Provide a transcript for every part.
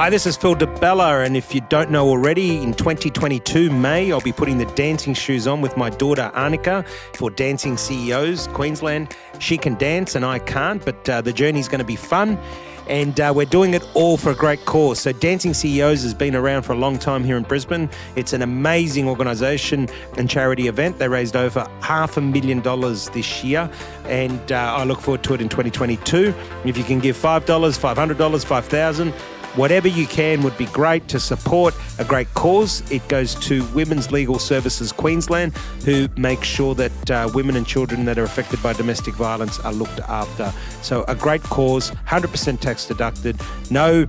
Hi, this is Phil DeBella, and if you don't know already, in 2022, May, I'll be putting the dancing shoes on with my daughter, Annika, for Dancing CEOs, Queensland. She can dance and I can't, but the journey's going to be fun. And we're doing it all for a great cause. So Dancing CEOs has been around for a long time here in Brisbane. It's an amazing organisation and charity event. They raised over $500,000 this year, and I look forward to it in 2022. If you can give $5, $500, $5,000, whatever you can would be great to support a great cause. It goes to Women's Legal Services Queensland, who make sure that women and children that are affected by domestic violence are looked after. So a great cause, 100% tax deducted, no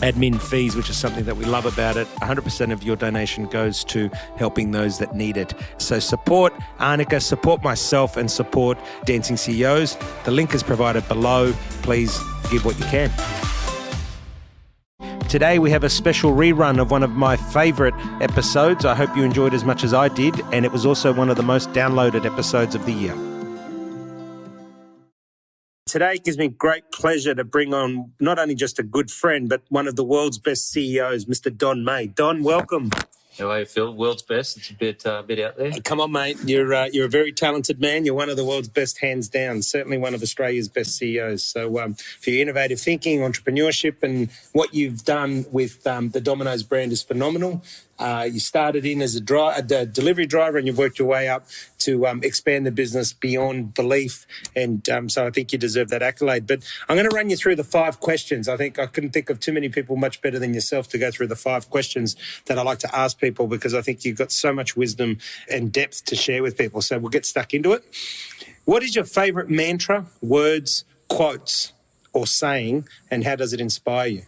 admin fees, which is something that we love about it. 100% of your donation goes to helping those that need it. So support Annika, support myself, and support Dancing CEOs. The link is provided below. Please give what you can. Today we have a special rerun of one of my favourite episodes. I hope you enjoyed as much as I did, and it was also one of the most downloaded episodes of the year. Today it gives me great pleasure to bring on not only just a good friend, but one of the world's best CEOs, Mr. Meij. Don, welcome. How are you, Phil? World's best. It's a bit out there. Come on, mate. You're a very talented man. You're one of the world's best, hands down. Certainly one of Australia's best CEOs. So for your innovative thinking, entrepreneurship, and what you've done with the Domino's brand is phenomenal. You started in as a delivery driver, and you've worked your way up to expand the business beyond belief. And so I think you deserve that accolade. But I'm going to run you through the 5 questions. I couldn't think of too many people much better than yourself to go through the 5 questions that I like to ask people, because I think you've got so much wisdom and depth to share with people. So we'll get stuck into it. What is your favourite mantra, words, quotes, or saying, and how does it inspire you?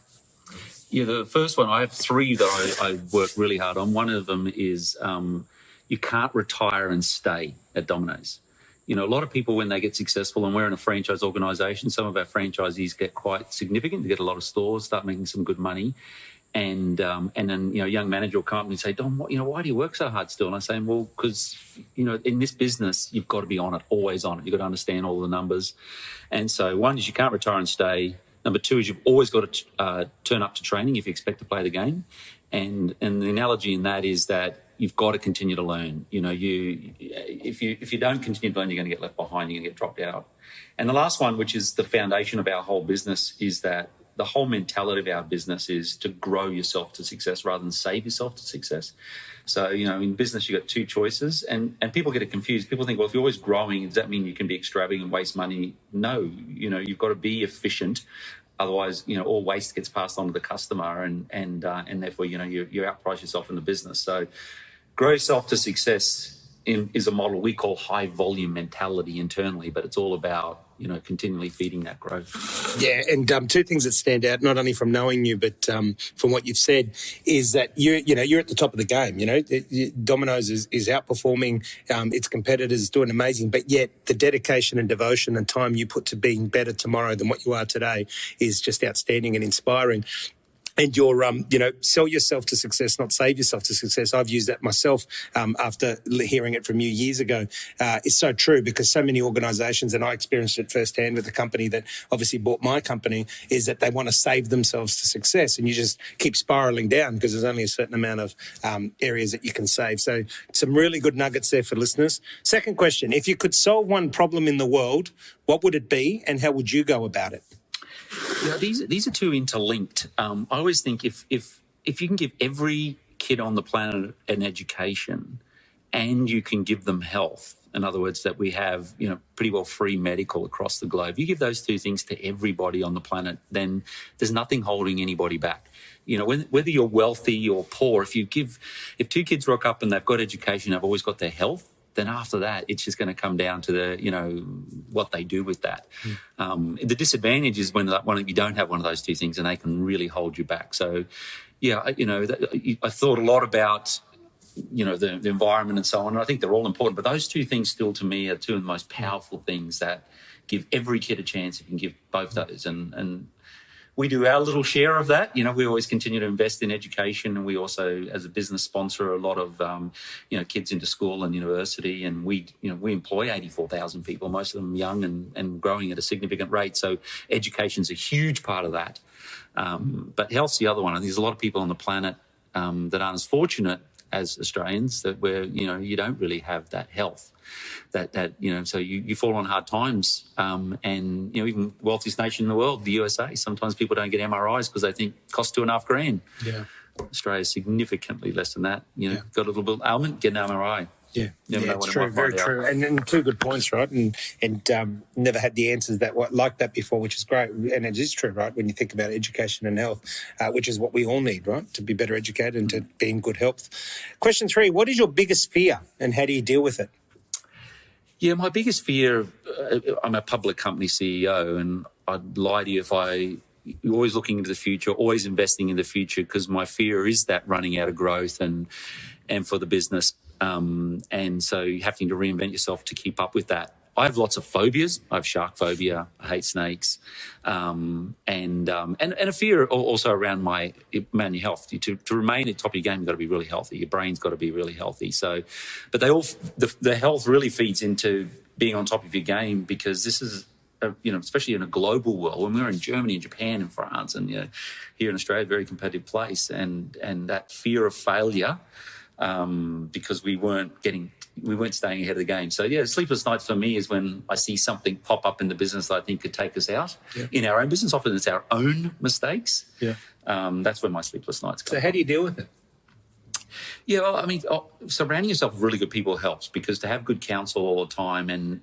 Yeah, the first one, I have 3 that I work really hard on. One of them is you can't retire and stay at Domino's. You know, a lot of people, when they get successful, and we're in a franchise organisation, some of our franchisees get quite significant. They get a lot of stores, start making some good money. And then, you know, a young manager will come up and say, Dom, why do you work so hard still? And I say, well, because, you know, in this business, you've got to be on it, always on it. You've got to understand all the numbers. And so one is you can't retire and stay. Number 2 is you've always got to turn up to training if you expect to play the game. And the analogy in that is that you've got to continue to learn. You know, if you don't continue to learn, you're going to get left behind, you're going to get dropped out. And the last one, which is the foundation of our whole business, is that the whole mentality of our business is to grow yourself to success rather than save yourself to success. So, you know, in business, you've got 2 choices, and people get it confused. People think, well, if you're always growing, does that mean you can be extravagant and waste money? No, you know, you've got to be efficient. Otherwise, you know, all waste gets passed on to the customer, and therefore, you know, you outprice yourself in the business. So grow yourself to success is a model we call high volume mentality internally, but it's all about, you know, continually feeding that growth. Yeah, and 2 things that stand out, not only from knowing you, but from what you've said, is that you're at the top of the game. You know, Domino's is outperforming its competitors, doing amazing, but yet the dedication and devotion and time you put to being better tomorrow than what you are today is just outstanding and inspiring. And you're, sell yourself to success, not save yourself to success. I've used that myself after hearing it from you years ago. It's so true, because so many organisations, and I experienced it firsthand with the company that obviously bought my company, is that they want to save themselves to success, and you just keep spiralling down because there's only a certain amount of areas that you can save. So some really good nuggets there for listeners. Second question, if you could solve one problem in the world, what would it be, and how would you go about it? Yeah, these are 2 interlinked. I always think if you can give every kid on the planet an education, and you can give them health, in other words, that we have, you know, pretty well free medical across the globe, you give those 2 things to everybody on the planet, then there's nothing holding anybody back. You know, whether you're wealthy or poor, if 2 kids rock up and they've got education, they've always got their health, then after that, it's just going to come down to what they do with that. The disadvantage is when you don't have one of those 2 things, and they can really hold you back. So, yeah, I thought a lot about, you know, the environment and so on. And I think they're all important, but those 2 things still, to me, are 2 of the most powerful things that give every kid a chance if you can give both those. And we do our little share of that. We always continue to invest in education, and we also, as a business, sponsor a lot of kids into school and university, and we employ 84,000 people, most of them young and growing at a significant rate. So education's a huge part of that. But health's the other one. There's a lot of people on the planet that aren't as fortunate as Australians, that where you don't really have that health, so you fall on hard times, and even wealthiest nation in the world, the USA, sometimes people don't get MRIs because they think it costs $2,500. Yeah, Australia's significantly less than that. Got a little bit of ailment, get an MRI. Yeah, it's true, very true, and two good points, right? And never had the answers like that before, which is great. And it is true, right? When you think about education and health, which is what we all need, right? To be better educated and to be in good health. Question 3: what is your biggest fear, and how do you deal with it? Yeah, my biggest fear. I'm a public company CEO, and I'd lie to you if you're always looking into the future, always investing in the future, because my fear is that running out of growth and for the business. And so having to reinvent yourself to keep up with that. I have lots of phobias. I have shark phobia. I hate snakes, and a fear also around your health. To remain at the top of your game, you've got to be really healthy. Your brain's got to be really healthy. So, but the health really feeds into being on top of your game, because this is, especially in a global world, when we're in Germany and Japan and France and here in Australia, a very competitive place, and that fear of failure. Because we weren't staying ahead of the game. So sleepless nights for me is when I see something pop up in the business that I think could take us out. In our own business. Often it's our own mistakes. That's when my sleepless nights come. So how do you deal with it? Yeah, well, surrounding yourself with really good people helps, because to have good counsel all the time, and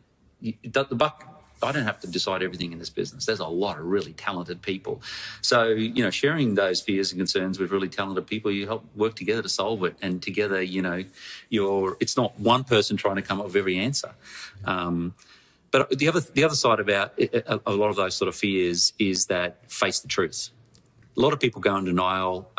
I don't have to decide everything in this business. There's a lot of really talented people. So, sharing those fears and concerns with really talented people, you help work together to solve it. And together, it's not one person trying to come up with every answer. But the other side about a lot of those sort of fears is that face the truth. A lot of people go in denial.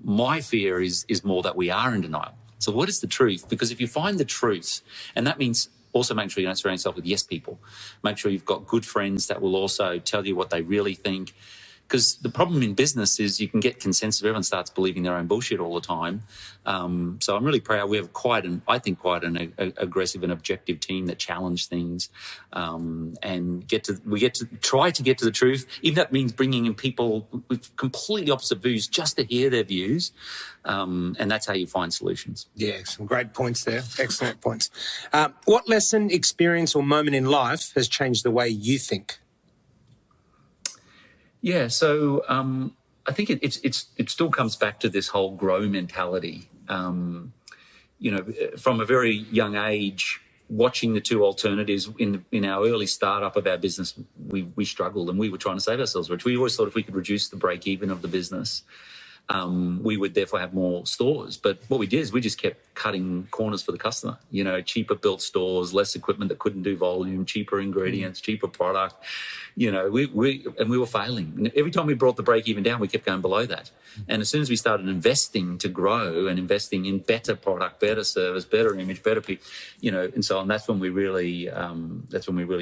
My fear is more that we are in denial. So what is the truth? Because if you find the truth, and that means also make sure you don't surround yourself with yes people. Make sure you've got good friends that will also tell you what they really think. Because the problem in business is you can get consensus. Everyone starts believing their own bullshit all the time. So I'm really proud. We have quite an aggressive and objective team that challenge things, and we get to try to get to the truth. Even if that means bringing in people with completely opposite views just to hear their views, and that's how you find solutions. Yeah, some great points there. Excellent points. What lesson, experience, or moment in life has changed the way you think? Yeah, so I think it still comes back to this whole grow mentality. From a very young age, watching the two alternatives in our early startup of our business, we struggled, and we were trying to save ourselves rich. We always thought if we could reduce the break even of the business, we would therefore have more stores. But what we did is we just kept cutting corners for the customer. Cheaper built stores, less equipment that couldn't do volume, cheaper ingredients, cheaper product. We were failing. And every time we brought the break even down, we kept going below that. And as soon as we started investing to grow and investing in better product, better service, better image, better people, and so on, that's when we really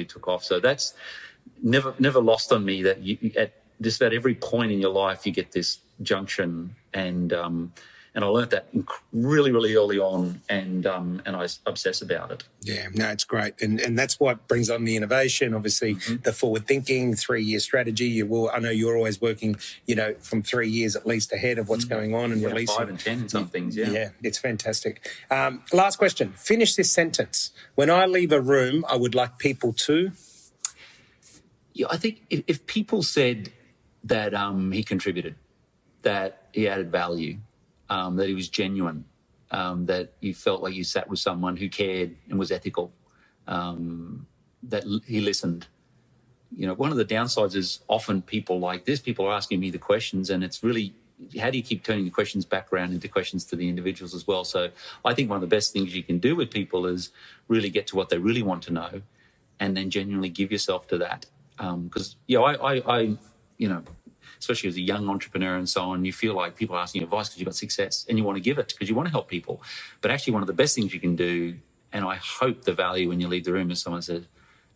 took off. So that's never lost on me that at just about every point in your life you get this junction, and I learned that really, really early on, and I obsess about it. Yeah, no, it's great, and that's what brings on the innovation. Obviously, the forward thinking, 3-year strategy. I know you're always working, from 3 years at least ahead of what's going on and releasing 5 and 10 in some things. Yeah, it's fantastic. Last question. Finish this sentence. When I leave a room, I would like people to. Yeah, I think if people said that he contributed, that he added value, that he was genuine, that you felt like you sat with someone who cared and was ethical, that he listened. One of the downsides is often people like this, people are asking me the questions, and it's really, how do you keep turning the questions back around into questions to the individuals as well? So I think one of the best things you can do with people is really get to what they really want to know, and then genuinely give yourself to that. Because, especially as a young entrepreneur and so on, you feel like people are asking advice because you've got success and you want to give it because you want to help people. But actually one of the best things you can do, and I hope the value when you leave the room is someone says,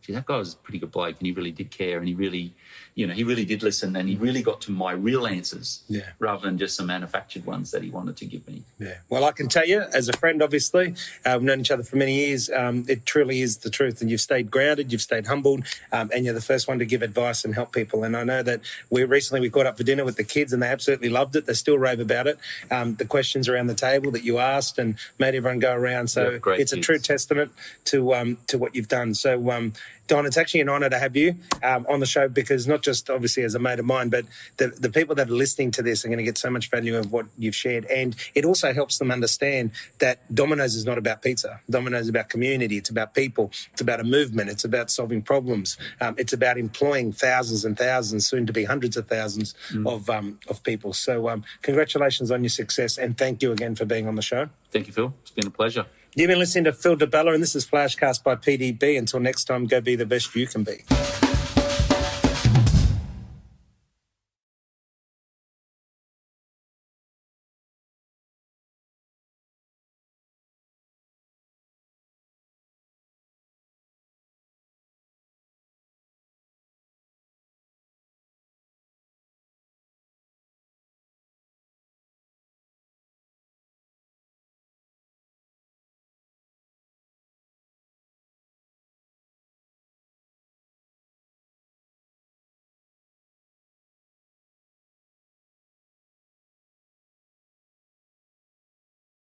gee, that guy was a pretty good bloke and he really did care and he really, he really did listen and he really got to my real answers rather than just some manufactured ones that he wanted to give me. Yeah. Well, I can tell you, as a friend, obviously, we've known each other for many years, it truly is the truth. And you've stayed grounded, you've stayed humbled, and you're the first one to give advice and help people. And I know that we caught up for dinner with the kids and they absolutely loved it. They still rave about it. The questions around the table that you asked and made everyone go around. So it's a true testament to what you've done. So, Don, it's actually an honour to have you on the show because not just obviously as a mate of mine, but the people that are listening to this are going to get so much value of what you've shared. And it also helps them understand that Domino's is not about pizza. Domino's is about community. It's about people. It's about a movement. It's about solving problems. It's about employing thousands and thousands, soon to be hundreds of thousands of people. So congratulations on your success and thank you again for being on the show. Thank you, Phil. It's been a pleasure. You've been listening to Phil DiBella, and this is FlashCast by PDB. Until next time, go be the best you can be.